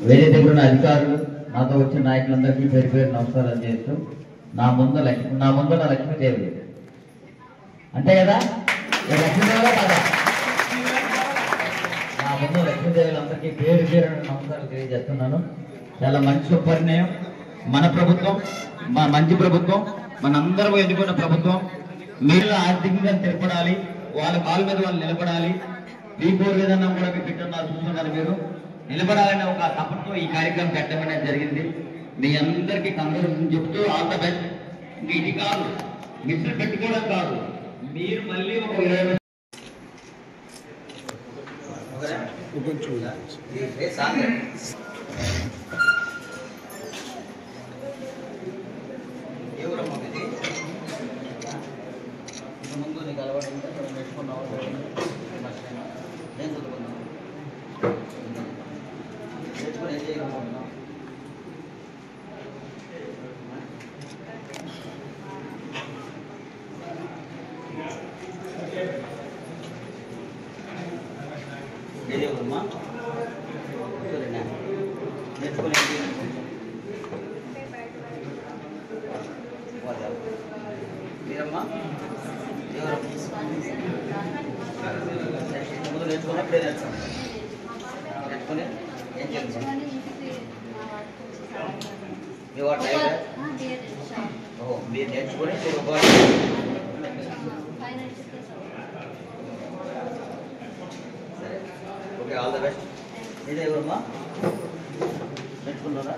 వేరే దగ్గర ఉన్న అధికారులు, నాతో వచ్చిన నాయకులందరికీ పేరు పేరు నమస్కారాలు చేస్తూ నా ముందు లక్ష్మీదేవి అంతే కదా, లక్ష్మీదేవిలో కదా, నా ముందు లక్ష్మీదేవులందరికీ పేరు పేరు నమస్కారాలు తెలియజేస్తున్నాను. చాలా మంచి సుపరిణయం. మన ప్రభుత్వం, మన మంచి ప్రభుత్వం, మనందరూ ఎన్నుకున్న ప్రభుత్వం. మీరు ఆర్థికంగా స్థిరపడాలి, వాళ్ళ కాళ్ళ మీద వాళ్ళు నిలబడాలి. 3-4 విధానం కూడా మీ పెట్టున్నారు, చూస్తున్నారు. మీరు నిలబడాలనే ఒక తపంతో ఈ కార్యక్రమం పెట్టడం జరిగింది. మీ అందరికీ కంగ్రాచులేషన్ చెప్తూ ఆల్ ద బెస్ట్. ఇది కాదు, మిస్టర్ పెట్టుకోవడం కాదు, మీరు మళ్ళీ ఒక 20 ముందు నీకు అలవాటు ఉంటే నేర్చుకున్నావు, నేను చదువుకున్నాను, నేర్చుకుని ఏం చేయగలుగుతున్నావు. ఏం చేయగలమ్మా, నేర్చుకుని ఏం చేయగలుగుతున్నావు. మీరమ్మా ముందు నేర్చుకున్నప్పుడే నేర్చుకుని ఏం చేస్తాం. మీ వాడు మీరు నేర్చుకుని సరే, ఓకే, ఆల్ ద బెస్ట్. ఇదే ఎవరమ్మా నేర్చుకున్నారా?